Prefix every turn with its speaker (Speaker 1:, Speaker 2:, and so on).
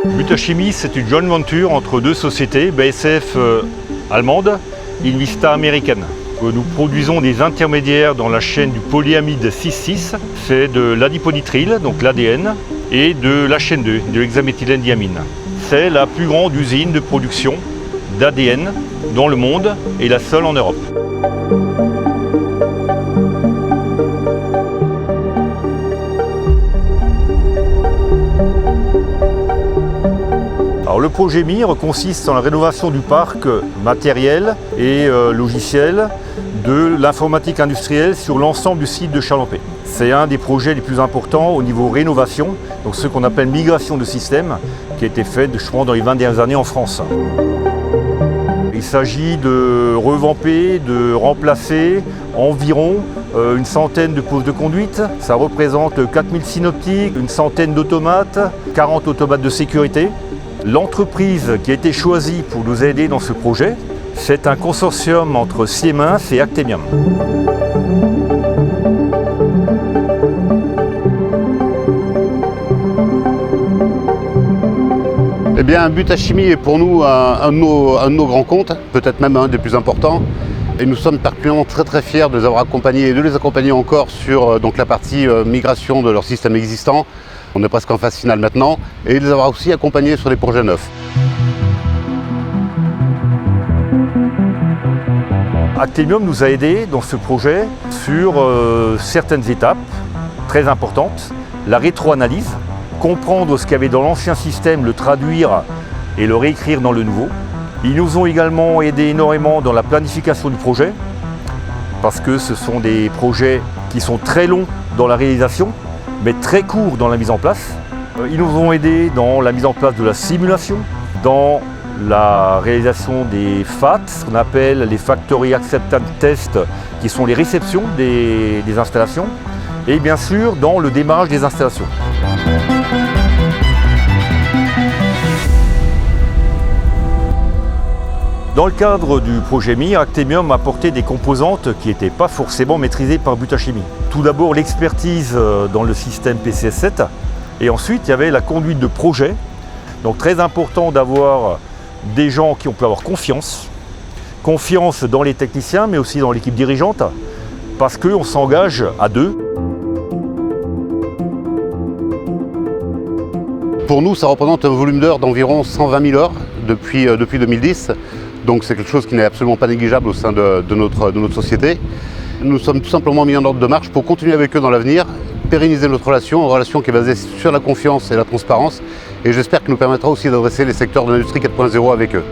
Speaker 1: Butachimie, c'est une joint venture entre deux sociétés, BASF allemande et Invista américaine. Nous produisons des intermédiaires dans la chaîne du polyamide 6,6, c'est de l'adiponitrile, donc l'ADN, et de la chaîne 2, de l'hexaméthylène-diamine. C'est la plus grande usine de production d'ADN dans le monde et la seule en Europe. Alors, le projet MIR consiste en la rénovation du parc matériel et logiciel de l'informatique industrielle sur l'ensemble du site de Chalampé. C'est un des projets les plus importants au niveau rénovation, donc ce qu'on appelle migration de système, qui a été fait je pense, dans les 20 dernières années en France. Il s'agit de revamper, de remplacer environ une centaine de postes de conduite. Ça représente 4000 synoptiques, une centaine d'automates, 40 automates de sécurité. L'entreprise qui a été choisie pour nous aider dans ce projet, c'est un consortium entre Siemens et Actemium.
Speaker 2: Eh bien, Butachimie est pour nous un de nos grands comptes, peut-être même un des plus importants. Et nous sommes particulièrement très fiers de les avoir accompagnés et de les accompagner encore sur la partie migration de leur système existant. On est presque en phase finale maintenant, et de les avoir aussi accompagnés sur des projets neufs.
Speaker 1: Actemium nous a aidés dans ce projet sur certaines étapes très importantes. La rétro-analyse, comprendre ce qu'il y avait dans l'ancien système, le traduire et le réécrire dans le nouveau. Ils nous ont également aidés énormément dans la planification du projet, parce que ce sont des projets qui sont très longs dans la réalisation, mais très courts dans la mise en place. Ils nous ont aidés dans la mise en place de la simulation, dans la réalisation des FAT, ce qu'on appelle les Factory Acceptance Tests, qui sont les réceptions des installations, et bien sûr dans le démarrage des installations. Dans le cadre du projet MIR, Actemium a apporté des composantes qui n'étaient pas forcément maîtrisées par Butachimie. Tout d'abord l'expertise dans le système PCS7, et ensuite il y avait la conduite de projet. Donc très important d'avoir des gens qui ont pu avoir confiance dans les techniciens, mais aussi dans l'équipe dirigeante, parce qu'on s'engage à deux.
Speaker 2: Pour nous, ça représente un volume d'heures d'environ 120 000 heures depuis 2010. Donc c'est quelque chose qui n'est absolument pas négligeable au sein de notre société. Nous sommes tout simplement mis en ordre de marche pour continuer avec eux dans l'avenir, pérenniser notre relation, une relation qui est basée sur la confiance et la transparence. Et j'espère qu'elle nous permettra aussi d'adresser les secteurs de l'industrie 4.0 avec eux.